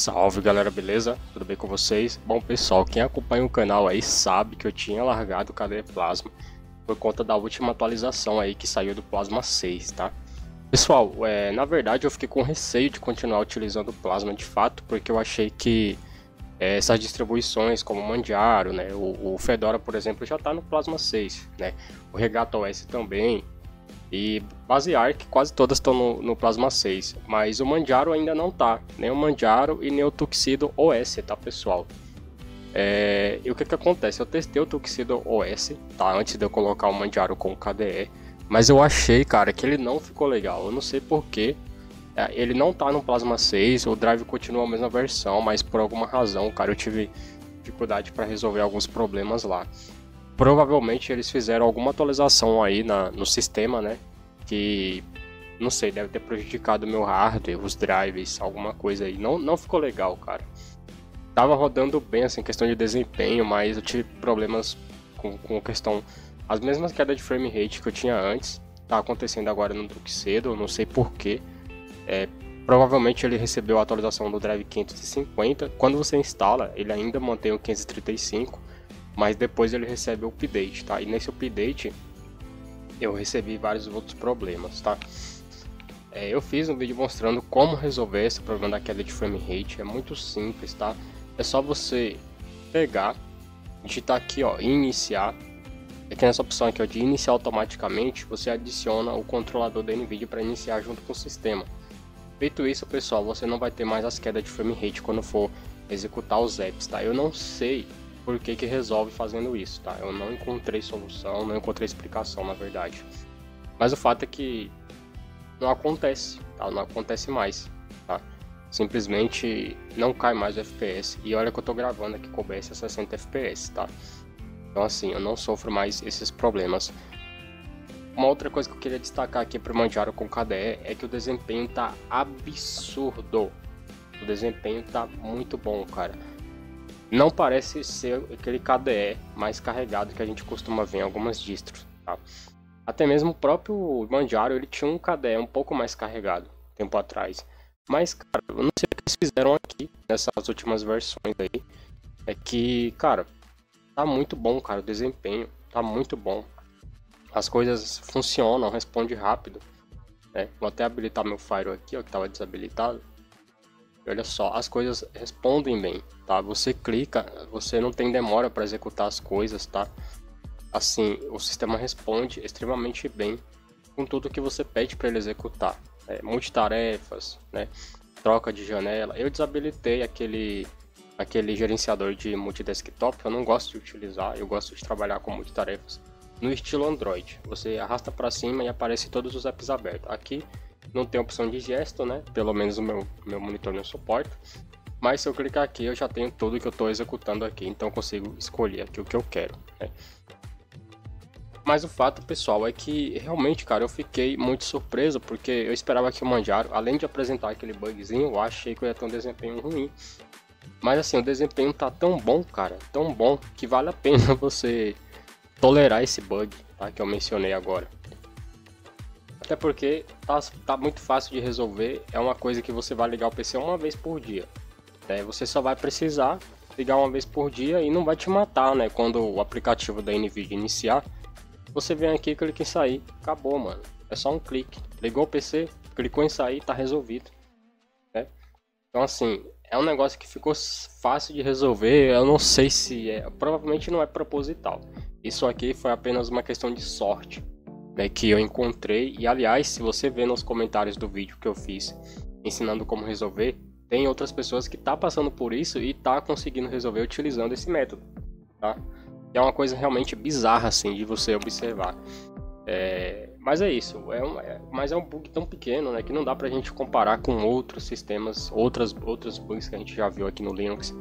Salve galera, beleza? Tudo bem com vocês? Bom pessoal, quem acompanha o canal aí sabe que eu tinha largado o KDE Plasma por conta da última atualização aí que saiu do Plasma 6, tá? Pessoal, na verdade eu fiquei com receio de continuar utilizando o Plasma de fato, porque eu achei que essas distribuições como o Manjaro, né, o Fedora por exemplo já está no Plasma 6, né? O Regato OS também. E BaseArch quase todas estão no Plasma 6, mas o Manjaro ainda não tá, nem o Manjaro e nem o Tuxedo OS, tá pessoal? E o que acontece? Eu testei o Tuxedo OS, tá, antes de eu colocar o Manjaro com o KDE, mas eu achei, cara, que ele não ficou legal, eu não sei porquê. Ele não tá no Plasma 6, o drive continua a mesma versão, mas por alguma razão, cara, eu tive dificuldade para resolver alguns problemas lá. Provavelmente eles fizeram alguma atualização aí no sistema, né? Que, não sei, deve ter prejudicado o meu hardware, os drives, alguma coisa aí. Não ficou legal, cara. Tava rodando bem, assim, questão de desempenho, mas eu tive problemas com questão... As mesmas quedas de frame rate que eu tinha antes, tá acontecendo agora no Tuxedo, não sei porquê. Provavelmente ele recebeu a atualização do drive 550. Quando você instala, ele ainda mantém o 535. Mas depois ele recebe o update, tá? E nesse update eu recebi vários outros problemas, tá? Eu fiz um vídeo mostrando como resolver esse problema da queda de frame rate. É muito simples, tá? É só você pegar, digitar aqui, ó, iniciar. Aqui nessa opção aqui, ó, de iniciar automaticamente, você adiciona o controlador da NVIDIA para iniciar junto com o sistema. Feito isso, pessoal, você não vai ter mais as quedas de frame rate quando for executar os apps, tá? Eu não sei por que resolve fazendo isso, tá? Eu não encontrei solução, não encontrei explicação, na verdade. Mas o fato é que não acontece, tá? Não acontece mais, tá? Simplesmente não cai mais o FPS. E olha que eu tô gravando aqui com o OBS a 60 FPS, tá? Então assim, eu não sofro mais esses problemas. Uma outra coisa que eu queria destacar aqui para o Manjaro com KDE é que o desempenho tá absurdo. O desempenho tá muito bom, cara. Não parece ser aquele KDE mais carregado que a gente costuma ver em algumas distros, tá? Até mesmo o próprio Manjaro, ele tinha um KDE um pouco mais carregado tempo atrás. Mas, cara, eu não sei o que eles fizeram aqui nessas últimas versões aí. É que, cara, tá muito bom, cara, o desempenho tá muito bom. As coisas funcionam, responde rápido, né? Vou até habilitar meu Fire aqui, ó, que estava desabilitado. E olha só, as coisas respondem bem, tá? Você clica, você não tem demora para executar as coisas, tá? Assim, o sistema responde extremamente bem com tudo que você pede para ele executar. Multitarefas, né? Troca de janela. Eu desabilitei aquele gerenciador de multidesktop, eu não gosto de utilizar, eu gosto de trabalhar com multitarefas no estilo Android. Você arrasta para cima e aparece todos os apps abertos. Aqui não tem opção de gesto, né? Pelo menos o meu monitor não suporta. Mas se eu clicar aqui, eu já tenho tudo que eu estou executando aqui. Então eu consigo escolher aqui o que eu quero, né? Mas o fato, pessoal, é que realmente, cara, eu fiquei muito surpreso. Porque eu esperava que o Manjaro, além de apresentar aquele bugzinho, eu achei que eu ia ter um desempenho ruim. Mas assim, o desempenho tá tão bom, cara, tão bom, que vale a pena você tolerar esse bug, tá, que eu mencionei agora. Até porque tá muito fácil de resolver, é uma coisa que você vai ligar o PC uma vez por dia. Você só vai precisar ligar uma vez por dia e não vai te matar, né? Quando o aplicativo da NVIDIA iniciar, você vem aqui, clica em sair, acabou, mano. É só um clique, ligou o PC, clicou em sair, tá resolvido, né? Então assim, é um negócio que ficou fácil de resolver, eu não sei se provavelmente não é proposital. Isso aqui foi apenas uma questão de sorte, né, que eu encontrei. E aliás, se você ver nos comentários do vídeo que eu fiz ensinando como resolver, tem outras pessoas que tá passando por isso e tá conseguindo resolver utilizando esse método, tá? É uma coisa realmente bizarra assim de você observar. Mas é isso, mas é um bug tão pequeno, né, que não dá pra gente comparar com outros sistemas, outros bugs que a gente já viu aqui no Linux,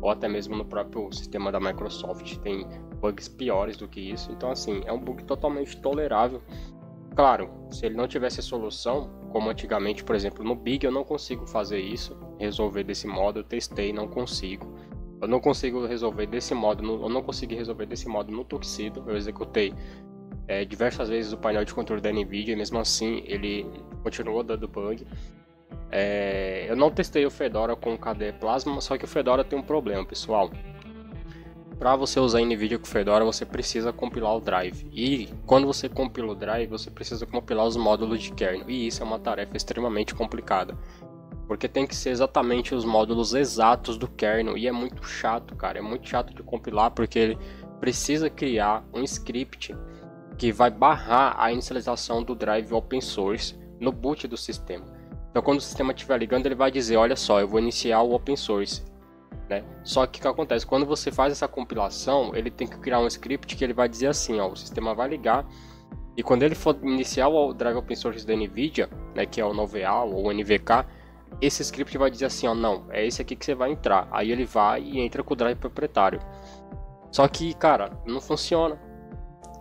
ou até mesmo no próprio sistema da Microsoft. Tem bugs piores do que isso. Então assim, é um bug totalmente tolerável. Claro, se ele não tivesse solução, como antigamente, por exemplo, no Big eu não consigo fazer isso, resolver desse modo, eu testei, não consigo. Eu não consigo resolver desse modo, eu não consegui resolver desse modo no Tuxedo. Eu executei diversas vezes o painel de controle da NVIDIA e mesmo assim ele continuou dando bug. Eu não testei o Fedora com KDE Plasma, só que o Fedora tem um problema, pessoal. Para você usar NVIDIA com Fedora, você precisa compilar o drive. E quando você compila o drive, você precisa compilar os módulos de kernel. E isso é uma tarefa extremamente complicada. Porque tem que ser exatamente os módulos exatos do kernel. E é muito chato, cara. É muito chato de compilar, porque ele precisa criar um script que vai barrar a inicialização do drive open source no boot do sistema. Então quando o sistema estiver ligando, ele vai dizer, olha só, eu vou iniciar o open source. Né? Só que o que acontece? Quando você faz essa compilação, ele tem que criar um script que ele vai dizer assim, ó, o sistema vai ligar e quando ele for iniciar o drive open source da NVIDIA, né, que é o Noveal ou o NVK, esse script vai dizer assim, ó, não, é esse aqui que você vai entrar. Aí ele vai e entra com o drive proprietário. Só que, cara, não funciona.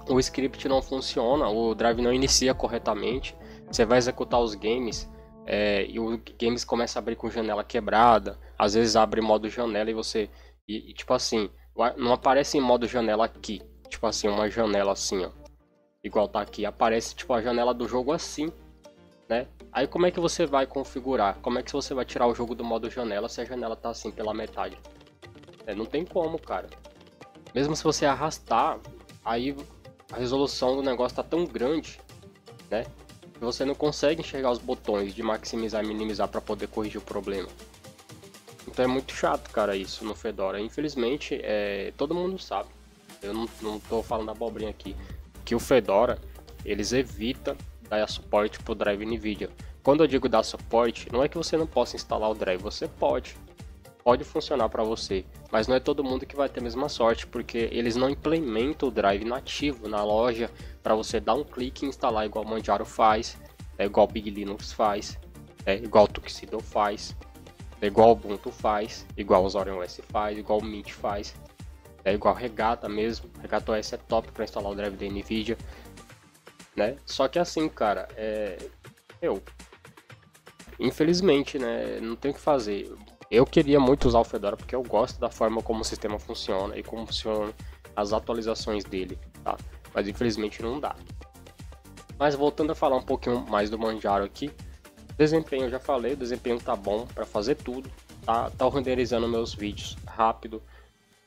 O script não funciona, o drive não inicia corretamente. Você vai executar os games e o games começa a abrir com janela quebrada. Às vezes abre em modo janela e você... E tipo assim, não aparece em modo janela aqui. Tipo assim, uma janela assim, ó. Igual tá aqui. Aparece tipo a janela do jogo assim, né? Aí como é que você vai configurar? Como é que você vai tirar o jogo do modo janela se a janela tá assim pela metade? Não tem como, cara. Mesmo se você arrastar, aí a resolução do negócio tá tão grande, né? Que você não consegue enxergar os botões de maximizar e minimizar para poder corrigir o problema. Então é muito chato, cara, isso no Fedora. Infelizmente, todo mundo sabe. Eu não tô falando abobrinha aqui. Que o Fedora, eles evitam dar suporte pro drive NVIDIA. Quando eu digo dar suporte, não é que você não possa instalar o drive. Você pode funcionar para você, mas não é todo mundo que vai ter a mesma sorte, porque eles não implementam o drive nativo na loja para você dar um clique e instalar igual o Manjaro faz, igual o Big Linux faz, igual o Tuxedo faz, igual o Ubuntu faz, igual o Zorin OS faz, igual o Mint faz, igual o Regata mesmo. Regata OS é top para instalar o drive da NVIDIA, né? Só que assim, cara, infelizmente, né, não tem o que fazer. Eu queria muito usar o Fedora porque eu gosto da forma como o sistema funciona e como funcionam as atualizações dele, tá? Mas infelizmente não dá. Mas voltando a falar um pouquinho mais do Manjaro aqui, desempenho eu já falei, o desempenho tá bom para fazer tudo, tá renderizando meus vídeos rápido,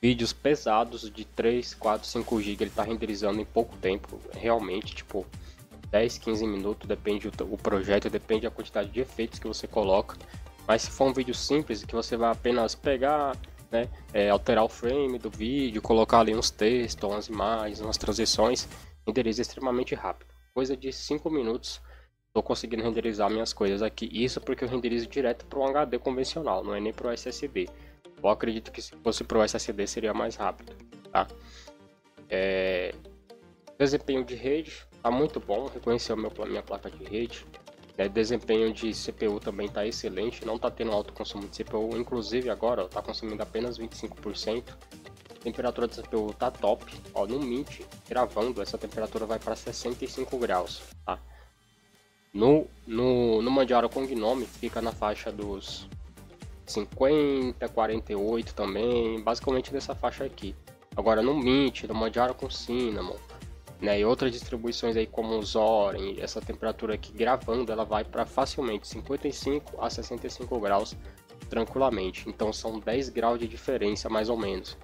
vídeos pesados de 3, 4, 5 GB, ele tá renderizando em pouco tempo, realmente, tipo 10, 15 minutos, depende do projeto, depende da quantidade de efeitos que você coloca. Mas se for um vídeo simples, que você vai apenas pegar, né, alterar o frame do vídeo, colocar ali uns textos, umas imagens, umas transições, renderiza extremamente rápido. Coisa de 5 minutos, estou conseguindo renderizar minhas coisas aqui. Isso porque eu renderizo direto para um HD convencional, não é nem para o SSD. Eu acredito que se fosse para o SSD seria mais rápido, tá? Desempenho de rede tá muito bom, reconheceu minha placa de rede. Desempenho de CPU também está excelente, não está tendo alto consumo de CPU, inclusive agora está consumindo apenas 25%. Temperatura da CPU está top, ó, no Mint, gravando, essa temperatura vai para 65 graus, tá? No Manjaro com Gnome fica na faixa dos 50, 48 também, basicamente nessa faixa aqui. Agora no Mint, no Manjaro com Cinnamon, né, e outras distribuições aí como o Zorin, essa temperatura aqui gravando, ela vai para facilmente 55 a 65 graus tranquilamente. Então são 10 graus de diferença mais ou menos.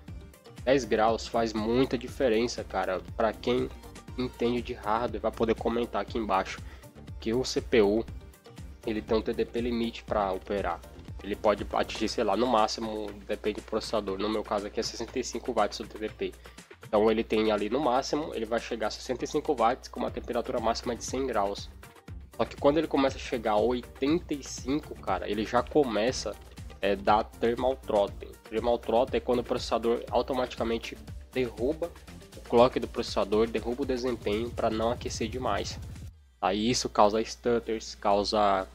10 graus faz muita diferença, cara. Para quem entende de hardware vai poder comentar aqui embaixo que o CPU ele tem um TDP limite para operar. Ele pode atingir, sei lá, no máximo, depende do processador. No meu caso aqui é 65 watts do TDP. Então ele tem ali no máximo, ele vai chegar a 65 watts com uma temperatura máxima de 100 graus. Só que quando ele começa a chegar a 85, cara, ele já começa a dar thermal throttling. Thermal throttling é quando o processador automaticamente derruba o clock do processador, derruba o desempenho para não aquecer demais. Aí isso causa stutters, causa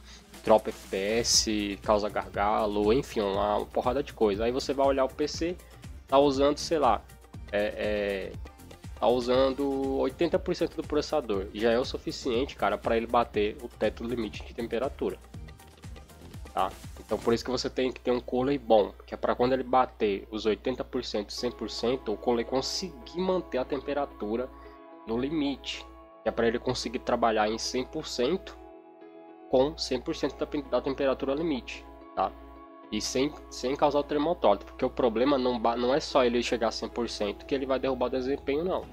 drop FPS, causa gargalo, enfim, uma porrada de coisa. Aí você vai olhar o PC, tá usando, sei lá, tá usando 80% do processador, já é o suficiente, cara, para ele bater o teto limite de temperatura, tá? Então por isso que você tem que ter um cooler bom, que é para quando ele bater os 80%, 100%, o cooler conseguir manter a temperatura no limite, que é para ele conseguir trabalhar em 100%, com 100% da temperatura limite, tá? E sem causar o termotólico, porque o problema não é só ele chegar a 100% que ele vai derrubar o desempenho, não.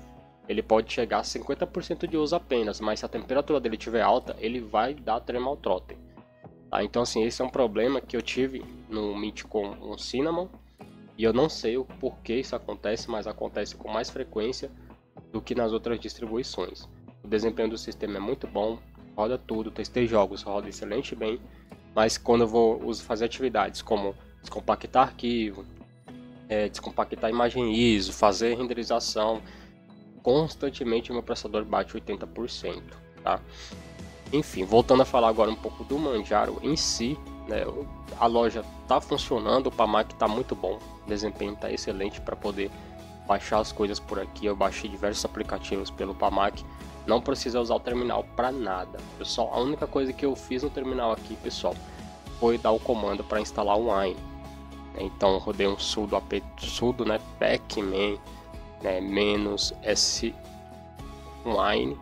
Ele pode chegar a 50% de uso apenas, mas se a temperatura dele estiver alta, ele vai dar Tremel-Throttle. Tá? Então assim, esse é um problema que eu tive no Mint com o Cinnamon, e eu não sei o porquê isso acontece, mas acontece com mais frequência do que nas outras distribuições. O desempenho do sistema é muito bom, roda tudo, testei jogos, roda excelente bem, mas quando eu vou fazer atividades como descompactar arquivo, descompactar imagem ISO, fazer renderização, constantemente meu processador bate 80%, tá? Enfim, voltando a falar agora um pouco do Manjaro em si, né, a loja está funcionando, o Pamac está muito bom, o desempenho está excelente para poder baixar as coisas por aqui. Eu baixei diversos aplicativos pelo Pamac, não precisa usar o terminal para nada. Pessoal, a única coisa que eu fiz no terminal aqui, pessoal, foi dar o comando para instalar o Wine. Então eu rodei um sudo sudo, né, pacman, né, -s Wine,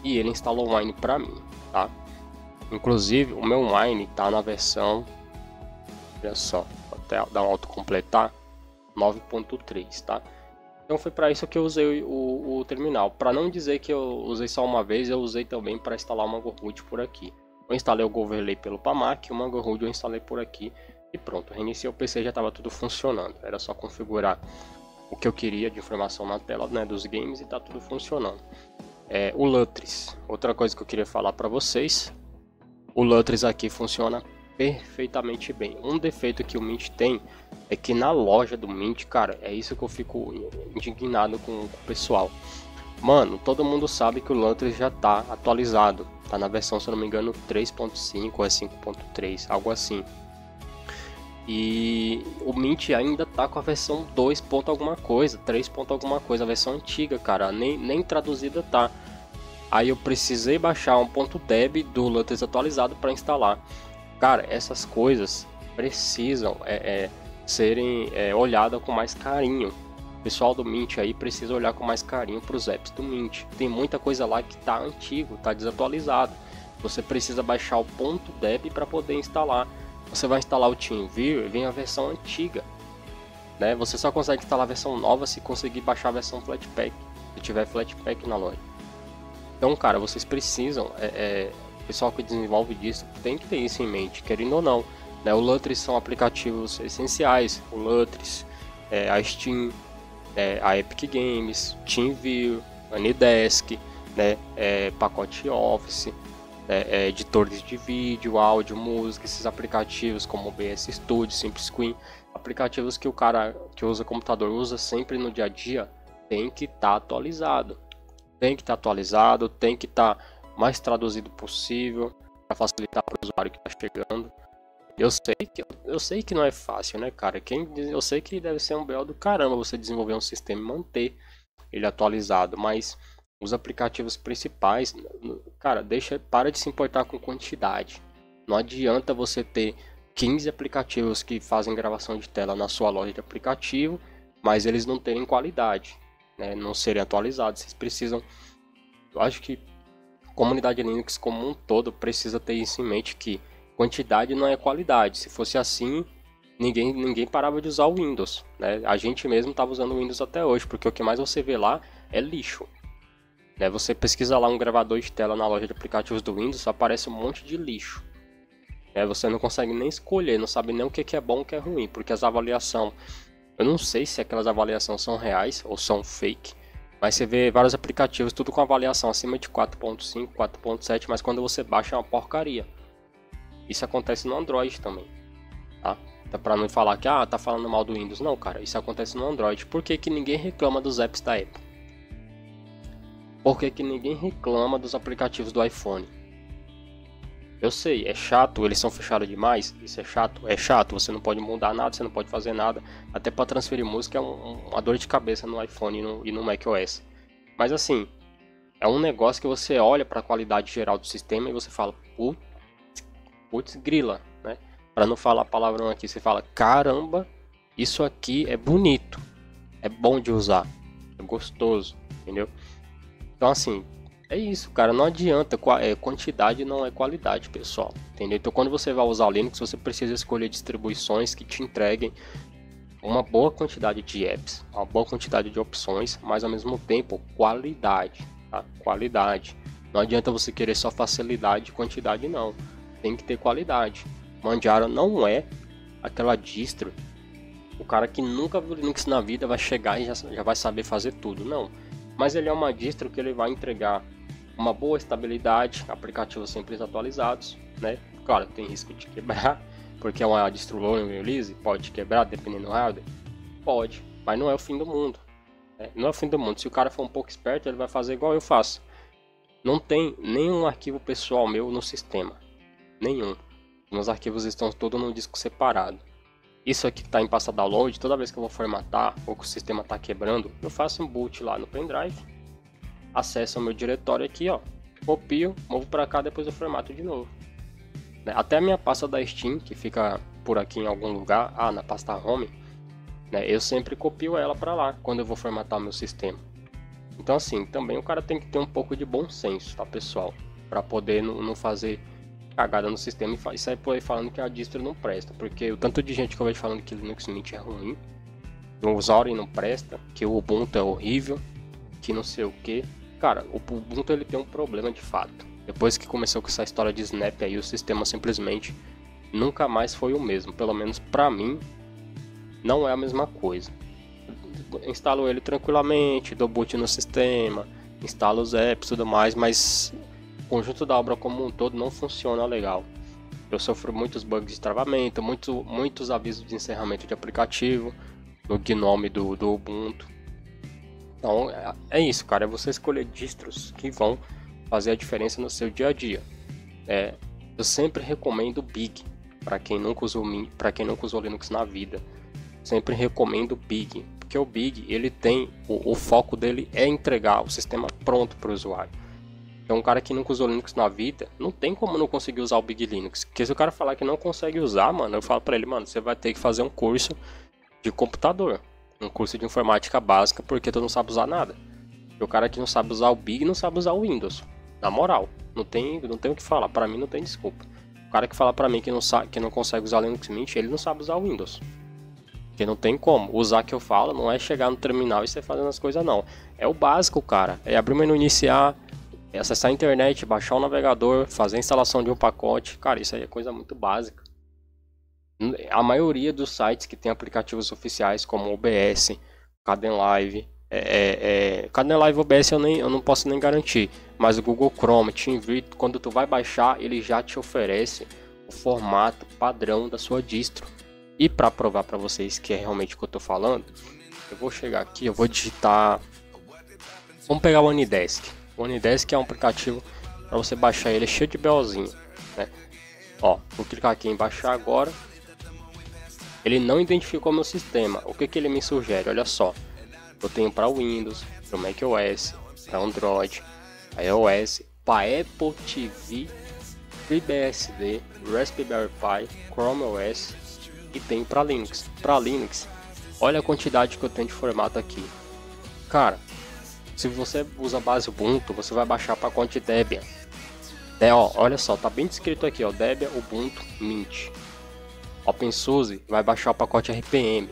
e ele instalou o Wine para mim, tá? Inclusive o meu Wine tá na versão, olha só, vou até dar um autocompletar, 9.3, tá? Então foi para isso que eu usei o terminal. Para não dizer que eu usei só uma vez, eu usei também para instalar o Mangohood por aqui. Eu instalei o Goverlay pelo Pamac, o Mangohood eu instalei por aqui e pronto, reiniciei o PC, já estava tudo funcionando. Era só configurar o que eu queria de informação na tela, né, dos games, e tá tudo funcionando. O Lutris, outra coisa que eu queria falar para vocês, o Lutris aqui funciona perfeitamente bem. Um defeito que o Mint tem é que na loja do Mint, cara, é isso que eu fico indignado com o pessoal. Mano, todo mundo sabe que o Lutris já tá atualizado, tá na versão, se eu não me engano, 3.5 ou 5.3, algo assim. E o Mint ainda tá com a versão 2. alguma coisa, 3. alguma coisa, a versão antiga, cara, nem traduzida tá. Aí eu precisei baixar um .deb do Lutris atualizado para instalar. Cara, essas coisas precisam serem olhadas com mais carinho. O pessoal do Mint aí precisa olhar com mais carinho para os apps do Mint. Tem muita coisa lá que tá antigo, tá desatualizado. Você precisa baixar o .deb para poder instalar. Você vai instalar o TeamViewer e vem a versão antiga, né? Você só consegue instalar a versão nova se conseguir baixar a versão Flatpak, se tiver Flatpak na loja. Então, cara, vocês precisam, o pessoal que desenvolve disso tem que ter isso em mente, querendo ou não, né? O Lutris são aplicativos essenciais, o Lutris, a Steam, a Epic Games, TeamViewer, Anydesk, né? Pacote Office, editores de vídeo, áudio, música, esses aplicativos como o BS Studio, SimpleScreen, aplicativos que o cara que usa computador usa sempre no dia a dia, tem que estar atualizado. Tem que estar atualizado, tem que estar mais traduzido possível para facilitar para o usuário que está chegando. Eu sei que não é fácil, né, cara? Eu sei que deve ser um BO do caramba você desenvolver um sistema e manter ele atualizado, mas os aplicativos principais, cara, para de se importar com quantidade. Não adianta você ter 15 aplicativos que fazem gravação de tela na sua loja de aplicativo, mas eles não terem qualidade, né, não serem atualizados. Vocês precisam, eu acho que a comunidade Linux como um todo precisa ter isso em mente, que quantidade não é qualidade. Se fosse assim, ninguém parava de usar o Windows, né? A gente mesmo estava usando o Windows até hoje, porque o que mais você vê lá é lixo, né? Você pesquisa lá um gravador de tela na loja de aplicativos do Windows, só aparece um monte de lixo, né? Você não consegue nem escolher, não sabe nem o que é bom e o que é ruim, porque as avaliações, eu não sei se aquelas avaliações são reais ou são fake, mas você vê vários aplicativos tudo com avaliação acima de 4.5, 4.7, mas quando você baixa é uma porcaria. Isso acontece no Android também, tá? Então, para não falar que tá falando mal do Windows, não, cara, isso acontece no Android. Por que que ninguém reclama dos apps da Apple? Por que que ninguém reclama dos aplicativos do iPhone? Eu sei, é chato, eles são fechados demais, isso é chato, você não pode mudar nada, você não pode fazer nada, até para transferir música é uma dor de cabeça no iPhone e no macOS. Mas assim, é um negócio que você olha para a qualidade geral do sistema e você fala, putz grila, né? Para não falar palavrão aqui, você fala, caramba, isso aqui é bonito, é bom de usar, é gostoso, entendeu? Então assim, É isso, cara, não adianta, quantidade não é qualidade, pessoal, entendeu? Então quando você vai usar o Linux, você precisa escolher distribuições que te entreguem uma boa quantidade de apps, uma boa quantidade de opções, mas ao mesmo tempo qualidade, tá? Qualidade. Não adianta você querer só facilidade e quantidade, não. Tem que ter qualidade. Manjaro não é aquela distro, o cara que nunca viu Linux na vida vai chegar e já vai saber fazer tudo, não. Mas ele é uma distro que ele vai entregar uma boa estabilidade, aplicativos sempre atualizados, né? Claro, tem risco de quebrar, porque é uma distro low release, pode quebrar dependendo do hardware, pode, mas não é o fim do mundo, né? Não é o fim do mundo. Se o cara for um pouco esperto, ele vai fazer igual eu faço. Não tem nenhum arquivo pessoal meu no sistema, nenhum. Meus arquivos estão todos num disco separado. Isso aqui que está em pasta download, toda vez que eu vou formatar ou que o sistema está quebrando, eu faço um boot lá no pendrive, acesso ao meu diretório aqui, ó, copio, movo para cá, depois eu formato de novo. Até a minha pasta da Steam, que fica por aqui em algum lugar, na pasta home, né, eu sempre copio ela para lá quando eu vou formatar o meu sistema. Então assim, também o cara tem que ter um pouco de bom senso, tá, pessoal? Para poder não fazer cagada no sistema e sair por aí falando que a distro não presta, porque o tanto de gente que eu vejo falando que Linux Mint é ruim, que o Zorin não presta, que o Ubuntu é horrível, que não sei o que. Cara, o Ubuntu ele tem um problema de fato. Depois que começou com essa história de Snap aí, o sistema simplesmente nunca mais foi o mesmo. Pelo menos pra mim, não é a mesma coisa. Instalo ele tranquilamente, dou boot no sistema, instalo os apps e tudo mais, mas o conjunto da obra como um todo não funciona legal. Eu sofro muitos bugs de travamento, muitos avisos de encerramento de aplicativo no GNOME do Ubuntu. Então é isso, cara, é você escolher distros que vão fazer a diferença no seu dia a dia. Eu sempre recomendo o Big para quem nunca usou Linux na vida. Sempre recomendo o Big, porque o Big ele tem o foco dele é entregar o sistema pronto para o usuário. Então um cara que nunca usou Linux na vida, não tem como não conseguir usar o Big Linux. Porque se o cara falar que não consegue usar, mano, eu falo para ele, mano, você vai ter que fazer um curso de computador, um curso de informática básica, porque tu não sabe usar nada. E o cara que não sabe usar o Big não sabe usar o Windows. Na moral, não tem o que falar, para mim não tem desculpa. O cara que fala para mim que não consegue usar Linux Mint, ele não sabe usar o Windows. Porque não tem como. Usar que eu falo não é chegar no terminal e você fazendo as coisas, não. É o básico, cara. É abrir o menu iniciar, acessar a internet, baixar o navegador, fazer a instalação de um pacote. Cara, isso aí é coisa muito básica. A maioria dos sites que tem aplicativos oficiais como OBS, Kdenlive, Kdenlive OBS eu não posso nem garantir, mas o Google Chrome, TeamViewer, quando tu vai baixar, ele já te oferece o formato padrão da sua distro. E para provar para vocês que é realmente o que eu tô falando, eu vou chegar aqui, eu vou digitar, vamos pegar o Anidesk. O Anidesk é um aplicativo para você baixar ele, cheio de belzinho, né? Ó, vou clicar aqui em baixar agora. Ele não identificou meu sistema. O que ele me sugere? Olha só, eu tenho para Windows, para macOS, para Android, para iOS, para Apple TV, FreeBSD, Raspberry Pi, Chrome OS e tem para Linux. Para Linux, olha a quantidade que eu tenho de formato aqui. Cara, se você usa base Ubuntu, você vai baixar o pacote Debian. Olha só, tá bem descrito aqui, ó, Debian Ubuntu Mint. OpenSUSE vai baixar o pacote RPM.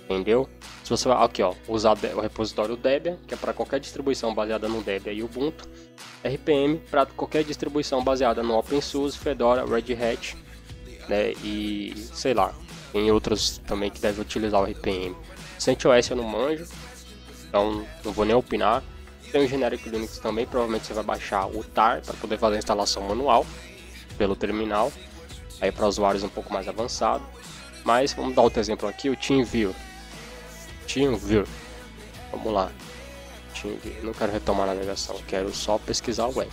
Entendeu? Se você vai aqui, ó, usar o repositório Debian, que é para qualquer distribuição baseada no Debian e Ubuntu, RPM para qualquer distribuição baseada no OpenSUSE, Fedora, Red Hat, né, e sei lá, tem outras também que devem utilizar o RPM. CentOS eu não manjo, então não vou nem opinar. Tem o genérico Linux também, provavelmente você vai baixar o TAR para poder fazer a instalação manual pelo terminal, aí para usuários um pouco mais avançados. Mas vamos dar outro exemplo aqui, o TeamViewer. Vamos lá. TeamViewer. Não quero retomar a navegação, quero só pesquisar o web.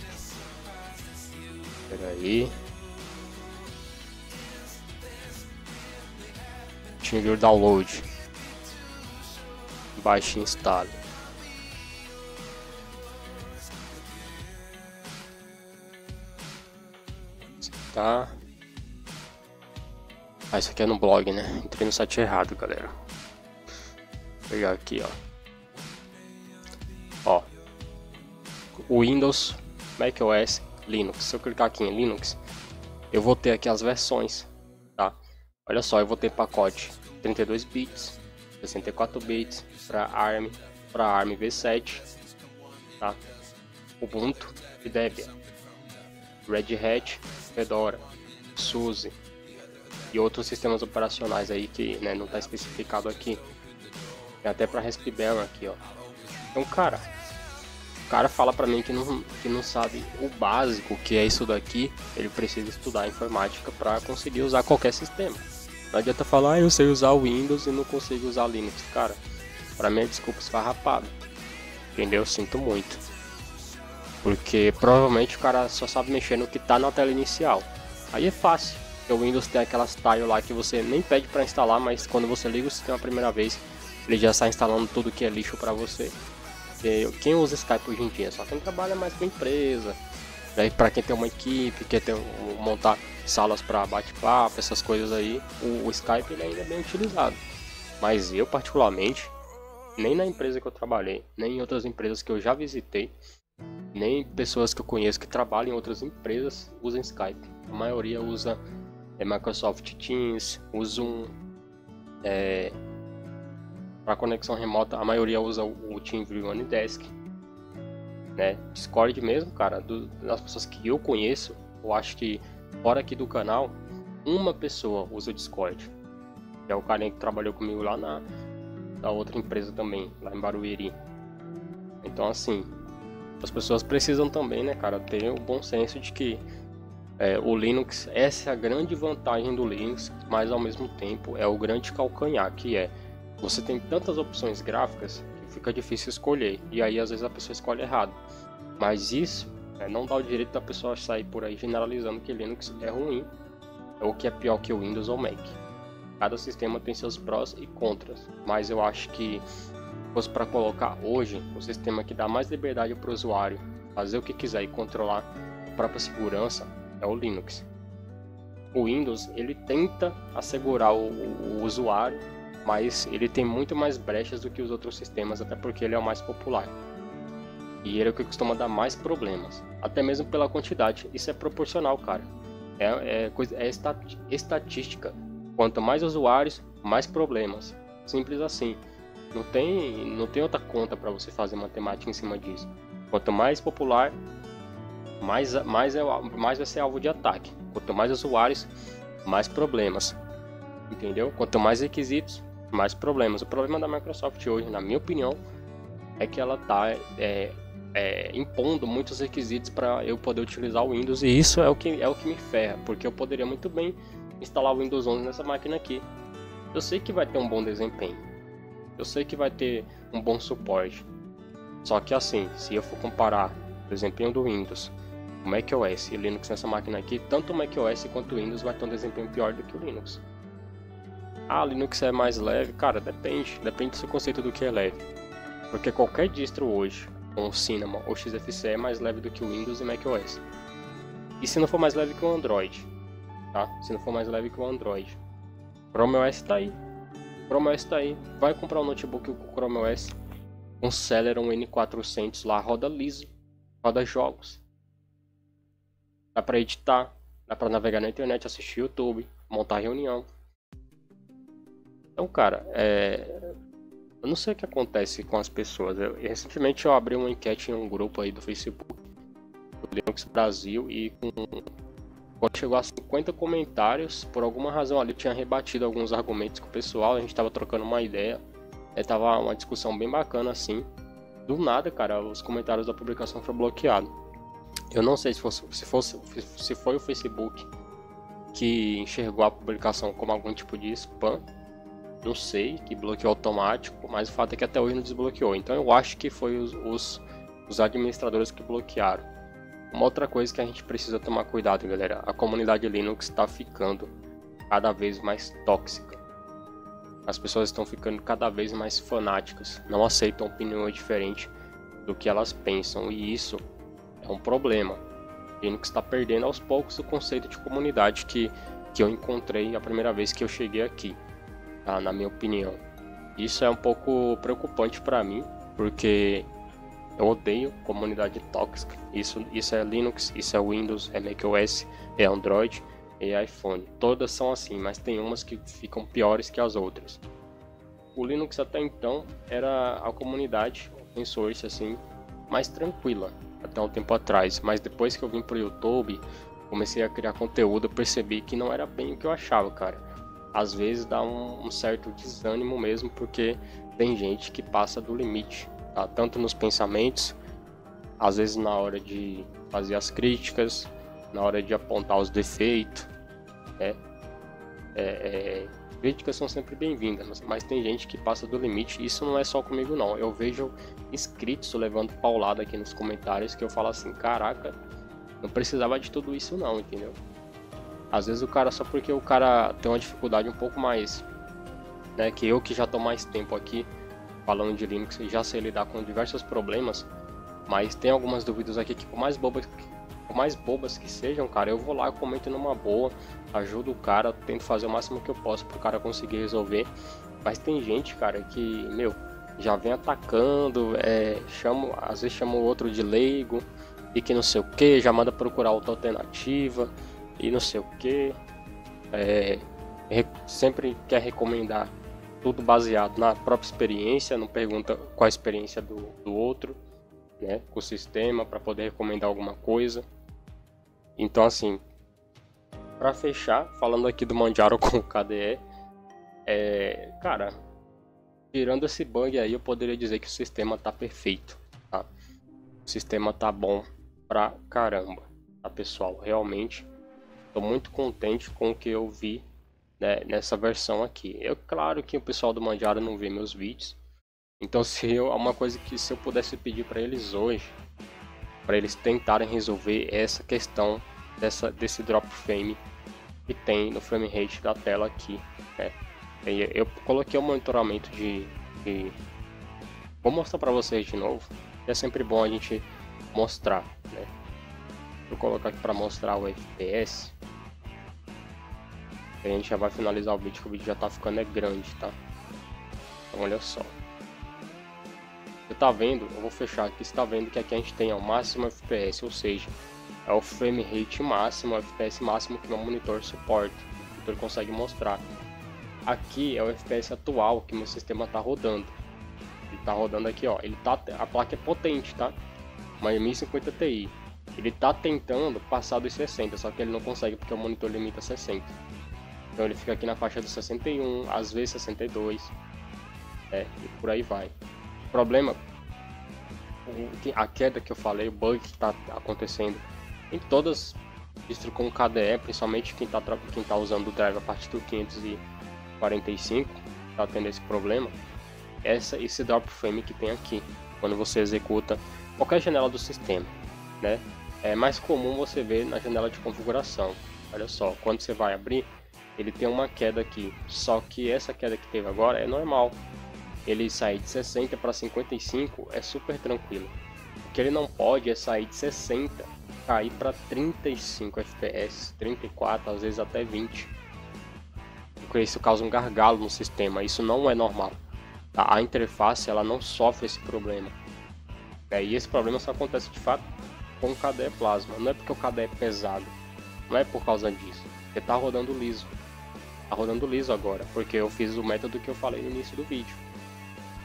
Espera aí. TeamViewer download. Baixe e instale. Tá. Isso aqui é no blog, né? Entrei no site errado, galera. Vou pegar aqui, ó. o Windows, macOS, Linux. Se eu clicar aqui em Linux, eu vou ter aqui as versões, tá? Olha só, eu vou ter pacote 32 bits, 64 bits para ARM v7, tá? Ubuntu e Debian, Red Hat, Fedora, SUSE e outros sistemas operacionais aí que, né, não está especificado aqui. Tem até para Raspberry aqui, ó. Então, cara, o cara fala para mim que não sabe o básico, que é isso daqui. Ele precisa estudar informática para conseguir usar qualquer sistema. Não adianta falar, eu sei usar o Windows e não consigo usar Linux. Cara, para mim é desculpa esfarrapada. Entendeu? Sinto muito. Porque provavelmente o cara só sabe mexer no que tá na tela inicial. Aí é fácil. O Windows tem aquelas tiles lá que você nem pede para instalar, mas quando você liga o sistema a primeira vez, ele já está instalando tudo que é lixo para você. E quem usa Skype hoje em dia? Só quem trabalha mais com empresa. Daí para quem tem uma equipe, quer montar salas para bate-papo, essas coisas aí, o Skype ele ainda é bem utilizado. Mas eu particularmente, nem na empresa que eu trabalhei, nem em outras empresas que eu já visitei, nem pessoas que eu conheço que trabalham em outras empresas usam Skype. A maioria usa Microsoft Teams, usam para conexão remota, a maioria usa o TeamViewer Anydesk, né? Discord mesmo, cara, das pessoas que eu conheço, eu acho que fora aqui do canal, uma pessoa usa o Discord, que é o carinha que trabalhou comigo lá na outra empresa também, lá em Barueri. Então assim, as pessoas precisam também, né, cara, ter o bom senso de que o Linux, essa é a grande vantagem do Linux, mas ao mesmo tempo é o grande calcanhar, que é você tem tantas opções gráficas que fica difícil escolher, e aí às vezes a pessoa escolhe errado. Mas isso não dá o direito da pessoa sair por aí generalizando que Linux é ruim, ou que é pior que o Windows ou Mac. Cada sistema tem seus prós e contras, mas eu acho que se fosse para colocar hoje o sistema que dá mais liberdade para o usuário fazer o que quiser e controlar a própria segurança, é o Linux. O Windows ele tenta assegurar o usuário, mas ele tem muito mais brechas do que os outros sistemas, até porque ele é o mais popular. E ele é o que costuma dar mais problemas, até mesmo pela quantidade. Isso é proporcional, cara. É estatística. Quanto mais usuários, mais problemas. Simples assim. Não tem outra conta para você fazer matemática em cima disso. Quanto mais popular, mais vai ser alvo de ataque. Quanto mais usuários, mais problemas. Entendeu? Quanto mais requisitos, mais problemas. O problema da Microsoft hoje, na minha opinião, é que ela está impondo muitos requisitos para eu poder utilizar o Windows, e isso é o que me ferra, porque eu poderia muito bem instalar o Windows 11 nessa máquina aqui. Eu sei que vai ter um bom desempenho, eu sei que vai ter um bom suporte, só que assim, se eu for comparar o desempenho do Windows, o macOS e o Linux nessa máquina aqui, tanto o macOS quanto o Windows vai ter um desempenho pior do que o Linux. Ah, Linux é mais leve? Cara, depende do seu conceito do que é leve. Porque qualquer distro hoje, com o Cinnamon ou XFCE, é mais leve do que o Windows e macOS. E se não for mais leve que o Android, tá? Se não for mais leve que o Android, Chrome OS tá aí. Chrome OS tá aí. Vai comprar um notebook com Chrome OS, um Celeron N400 lá, roda liso, roda jogos. Dá pra editar, dá pra navegar na internet, assistir YouTube, montar reunião. Então, cara, eu não sei o que acontece com as pessoas. Recentemente eu abri uma enquete em um grupo aí do Facebook, do Linux Brasil, e quando chegou a 50 comentários, por alguma razão ali eu tinha rebatido alguns argumentos com o pessoal, a gente tava trocando uma ideia, tava uma discussão bem bacana assim. Do nada, cara, os comentários da publicação foram bloqueados. Eu não sei se foi o Facebook que enxergou a publicação como algum tipo de spam. Não sei, que bloqueou automático, mas o fato é que até hoje não desbloqueou. Então eu acho que foi os administradores que bloquearam. Uma outra coisa que a gente precisa tomar cuidado, galera, a comunidade Linux está ficando cada vez mais tóxica. As pessoas estão ficando cada vez mais fanáticas, não aceitam opiniões diferentes do que elas pensam, e isso é um problema. Linux está perdendo aos poucos o conceito de comunidade que eu encontrei a primeira vez que eu cheguei aqui. Na minha opinião, isso é um pouco preocupante para mim, porque Eu odeio comunidade tóxica. Isso é Linux, isso é Windows, é macOS, é Android e é iPhone. Todas são assim, mas tem umas que ficam piores que as outras. O Linux até então era a comunidade open source assim mais tranquila até um tempo atrás, mas depois que eu vim pro YouTube, comecei a criar conteúdo, eu percebi que não era bem o que eu achava, cara. Às vezes dá um certo desânimo mesmo, porque tem gente que passa do limite, tá? Tanto nos pensamentos, às vezes na hora de fazer as críticas, na hora de apontar os defeitos, né? Críticas são sempre bem-vindas, mas tem gente que passa do limite. Isso não é só comigo não, eu vejo inscritos levando paulada aqui nos comentários que eu falo assim, caraca, não precisava de tudo isso não, entendeu? Às vezes o cara, só porque o cara tem uma dificuldade um pouco mais, né, que eu, que já tô mais tempo aqui falando de Linux e já sei lidar com diversos problemas, mas tem algumas dúvidas aqui que por mais bobas que sejam, cara, eu vou lá, eu comento numa boa, ajudo o cara, tento fazer o máximo que eu posso pro cara conseguir resolver. Mas tem gente, cara, que, meu, já vem atacando, às vezes chama o outro de leigo, e que não sei o que, já manda procurar outra alternativa, e não sei o que, sempre quer recomendar tudo baseado na própria experiência, não pergunta qual a experiência do outro, né, com o sistema, para poder recomendar alguma coisa. Então, assim, para fechar, falando aqui do Manjaro com o KDE, cara, tirando esse bug aí, eu poderia dizer que o sistema tá perfeito, tá? O sistema tá bom pra caramba, tá, pessoal? Realmente, tô muito contente com o que eu vi, né, nessa versão aqui. Claro que o pessoal do Manjaro não vê meus vídeos, então uma coisa que se eu pudesse pedir para eles hoje, para eles tentarem resolver essa questão desse drop frame que tem no frame rate da tela aqui, né? Eu coloquei o monitoramento vou mostrar para vocês de novo. É sempre bom a gente mostrar, né? Vou colocar aqui para mostrar o FPS. A gente já vai finalizar o vídeo, que o vídeo já tá ficando grande, tá? Então olha só. Você tá vendo? Eu vou fechar aqui. Você tá vendo que aqui a gente tem o máximo FPS, ou seja, é o frame rate máximo, o FPS máximo que meu monitor suporta, então ele consegue mostrar. Aqui é o FPS atual que meu sistema tá rodando. Ele tá rodando aqui, ó. A placa é potente, tá? Uma 1050 Ti. Ele tá tentando passar dos 60, só que ele não consegue porque o monitor limita 60. Então ele fica aqui na faixa dos 61, às vezes 62, e por aí vai. O problema, a queda que eu falei, o bug que tá acontecendo em todas distros com KDE, principalmente quem tá usando o drive a partir do 545, tá tendo esse problema, esse drop frame que tem aqui, quando você executa qualquer janela do sistema, né? É mais comum você ver na janela de configuração. Olha só, quando você vai abrir, ele tem uma queda aqui, só que essa queda que teve agora é normal. Ele sair de 60 para 55 é super tranquilo. O que ele não pode é sair de 60, cair para 35 FPS, 34, às vezes até 20. Porque isso causa um gargalo no sistema, isso não é normal. A interface ela não sofre esse problema. E esse problema só acontece de fato com o KDE Plasma. Não é porque o KDE é pesado, não é por causa disso. Porque tá rodando liso. Tá rodando liso agora, porque eu fiz o método que eu falei no início do vídeo.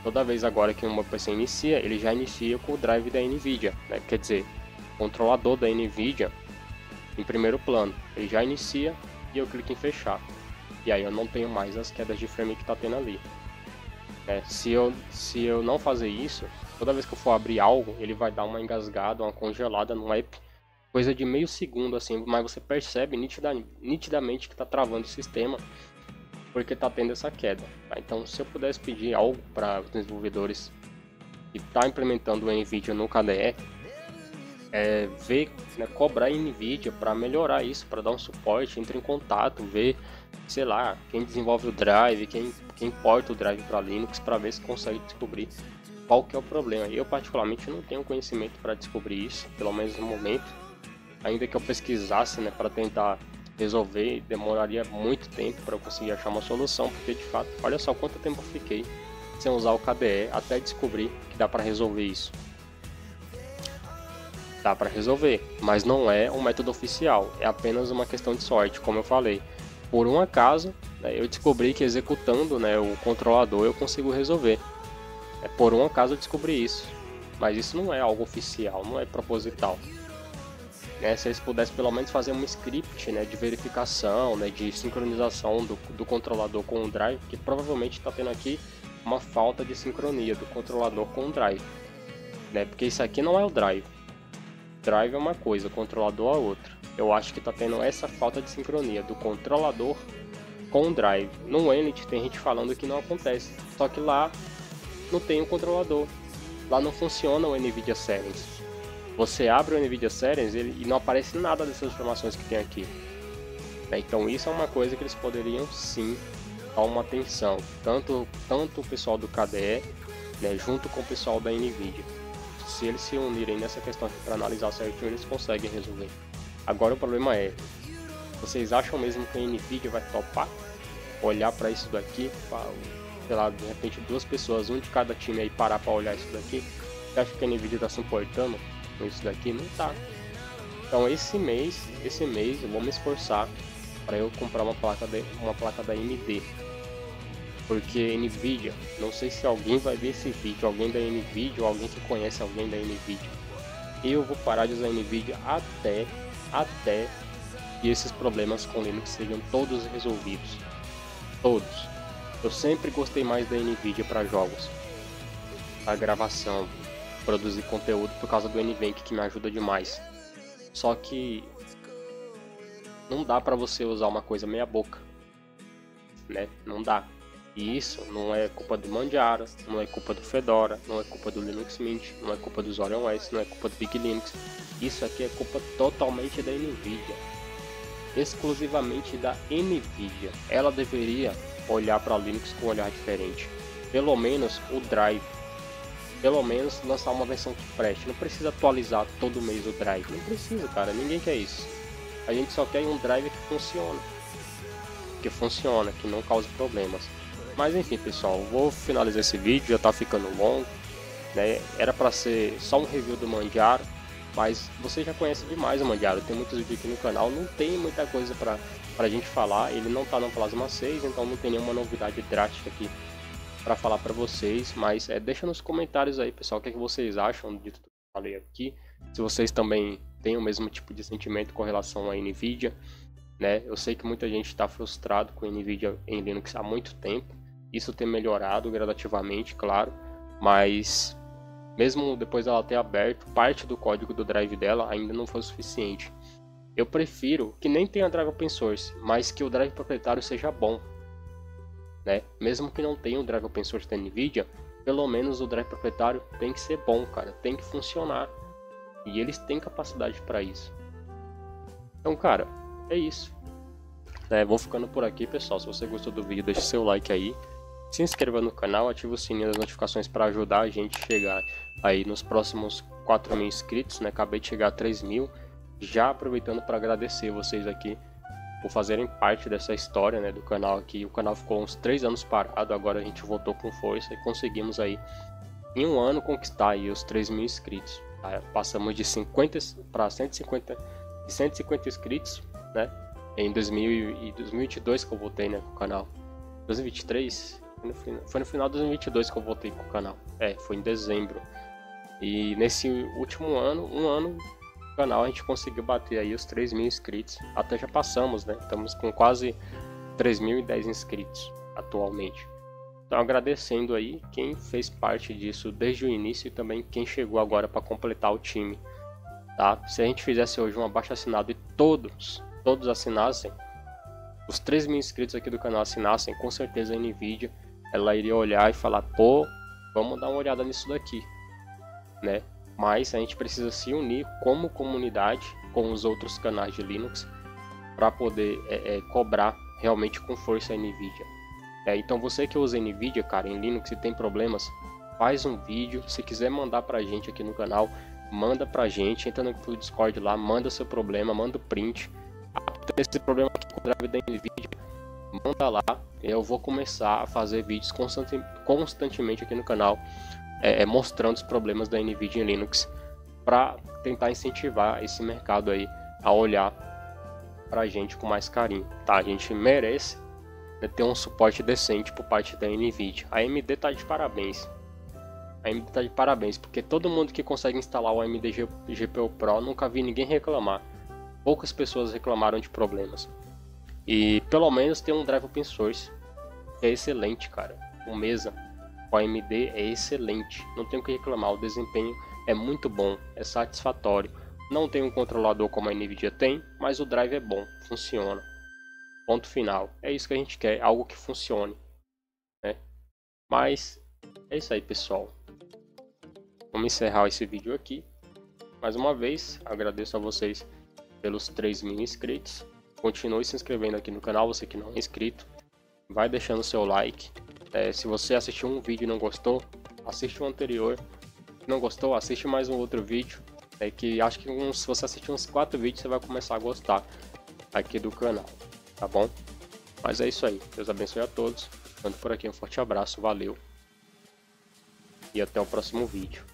Toda vez agora que o meu PC inicia, ele já inicia com o drive da NVIDIA, né? Quer dizer, o controlador da NVIDIA em primeiro plano. Ele já inicia e eu clico em fechar. E aí eu não tenho mais as quedas de frame que tá tendo ali. Se eu não fazer isso, toda vez que eu for abrir algo, ele vai dar uma engasgada, uma congelada no app, coisa de meio segundo assim, mas você percebe nitidamente que tá travando o sistema, porque tá tendo essa queda, tá? Então, se eu pudesse pedir algo para os desenvolvedores que tá implementando o NVIDIA no KDE, cobrar a NVIDIA para melhorar isso, para dar um suporte, entre em contato, ver, sei lá, quem desenvolve o drive, quem porta o drive para Linux, para ver se consegue descobrir qual que é o problema. Eu particularmente não tenho conhecimento para descobrir isso, pelo menos no momento, ainda que eu pesquisasse, né, para tentar resolver, demoraria muito tempo para eu conseguir achar uma solução, porque de fato, olha só quanto tempo eu fiquei sem usar o KDE até descobrir que dá para resolver isso. dá para resolver, mas não é um método oficial, é apenas uma questão de sorte, como eu falei. Por um acaso, né, eu descobri que executando, né, o controlador eu consigo resolver. Por um acaso eu descobri isso, mas isso não é algo oficial, não é proposital. Se eles pudessem pelo menos fazer um script, né, de verificação, né, de sincronização do controlador com o drive, que provavelmente está tendo aqui uma falta de sincronia do controlador com o drive, né, porque isso aqui não é o drive. Drive é uma coisa, o controlador é outra. Eu acho que está tendo essa falta de sincronia do controlador com o drive. No Unity tem gente falando que não acontece, só que lá não tem o controlador, lá não funciona o NVIDIA Settings. Você abre o NVIDIA Settings e não aparece nada dessas informações que tem aqui. Então isso é uma coisa que eles poderiam sim dar uma atenção, tanto o pessoal do KDE, né, junto com o pessoal da NVIDIA. Se eles se unirem nessa questão para analisar certinho, eles conseguem resolver. Agora o problema é, vocês acham mesmo que a NVIDIA vai topar olhar para isso daqui, sei lá, de repente duas pessoas, um de cada time aí parar para olhar isso daqui? Você acha que a NVIDIA está se importando com isso daqui? Não tá. Então esse mês eu vou me esforçar para eu comprar uma placa da AMD, porque NVIDIA, não sei se alguém vai ver esse vídeo, alguém da NVIDIA ou alguém que conhece alguém da NVIDIA, eu vou parar de usar NVIDIA até que esses problemas com Linux sejam todos resolvidos, todos. Eu sempre gostei mais da NVIDIA para jogos, para gravação, produzir conteúdo por causa do NVENC, que me ajuda demais. Só que não dá para você usar uma coisa meia boca, né? Não dá. E isso não é culpa do Manjaro, não é culpa do Fedora, não é culpa do Linux Mint, não é culpa do Zorin OS, não é culpa do Big Linux. Isso aqui é culpa totalmente da NVIDIA, exclusivamente da NVIDIA. Ela deveria olhar para Linux com um olhar diferente, pelo menos o drive, pelo menos lançar uma versão que preste. Não precisa atualizar todo mês o drive, não precisa, cara, ninguém quer isso. A gente só quer um drive que funciona, que não cause problemas. Mas enfim, pessoal, vou finalizar esse vídeo, já tá ficando longo, né? Era para ser só um review do Manjaro, mas você já conhece demais o Manjaro, tem muitos vídeos aqui no canal, não tem muita coisa pra gente falar. Ele não tá no Plasma 6, então não tem nenhuma novidade drástica aqui para falar para vocês, mas deixa nos comentários aí, pessoal, o que, é que vocês acham de tudo que eu falei aqui, se vocês também têm o mesmo tipo de sentimento com relação à NVIDIA, né? Eu sei que muita gente está frustrado com a NVIDIA em Linux há muito tempo, isso tem melhorado gradativamente, claro, mas mesmo depois dela ter aberto, parte do código do drive dela ainda não foi suficiente. Eu prefiro que nem tenha drive open source, mas que o drive proprietário seja bom, né? Mesmo que não tenha o drive open source da NVIDIA, pelo menos o drive proprietário tem que ser bom, cara, tem que funcionar, e eles têm capacidade para isso. Então, cara, é isso. Vou ficando por aqui, pessoal. Se você gostou do vídeo, deixe seu like aí, se inscreva no canal, ative o sininho das notificações para ajudar a gente a chegar aí nos próximos 4.000 inscritos, né? Acabei de chegar a 3.000, já aproveitando para agradecer vocês aqui por fazerem parte dessa história, né, do canal aqui. O canal ficou uns 3 anos parado, agora a gente voltou com força e conseguimos aí em um ano conquistar aí os 3.000 inscritos. Passamos de 50 para 150 inscritos, né? Em 2022 que eu voltei, né, com o canal. 2023 foi no final de 2022 que eu voltei com o canal. Foi em dezembro. E nesse último ano, o canal, a gente conseguiu bater aí os 3.000 inscritos. Até já passamos, né? Estamos com quase 3.010 inscritos atualmente. Então agradecendo aí quem fez parte disso desde o início e também quem chegou agora para completar o time, tá? Se a gente fizesse hoje um abaixo-assinado e todos assinassem, os 3.000 inscritos aqui do canal assinassem, com certeza a NVIDIA ela iria olhar e falar, pô, vamos dar uma olhada nisso daqui, né? Mas a gente precisa se unir como comunidade com os outros canais de Linux para poder cobrar realmente com força a NVIDIA. Então você que usa NVIDIA, cara, em Linux e tem problemas, faz um vídeo. Se quiser mandar pra gente aqui no canal, manda pra gente, entra no Discord lá, manda seu problema, manda o print. Tem esse problema aqui com o drive da NVIDIA, manda lá. Eu vou começar a fazer vídeos constantemente aqui no canal, mostrando os problemas da NVIDIA em Linux, para tentar incentivar esse mercado aí a olhar pra gente com mais carinho, tá? A gente merece, né, ter um suporte decente por parte da Nvidia. A AMD tá de parabéns. A AMD tá de parabéns, porque todo mundo que consegue instalar o AMD GPU Pro, nunca vi ninguém reclamar. Poucas pessoas reclamaram de problemas. E pelo menos tem um drive open source, que é excelente, cara. O Mesa, o AMD é excelente, não tenho o que reclamar, o desempenho é muito bom, é satisfatório. Não tem um controlador como a Nvidia tem, mas o drive é bom, funciona. Ponto final. É isso que a gente quer, algo que funcione, né? Mas é isso aí, pessoal. Vamos encerrar esse vídeo aqui. Mais uma vez, agradeço a vocês pelos 3.000 inscritos. Continue se inscrevendo aqui no canal, você que não é inscrito. Vai deixando seu like. Se você assistiu um vídeo e não gostou, assiste o anterior. Se não gostou, assiste mais um outro vídeo. Que acho que se você assistir uns 4 vídeos, você vai começar a gostar aqui do canal, tá bom? Mas é isso aí. Deus abençoe a todos. Ficando por aqui, um forte abraço, valeu. E até o próximo vídeo.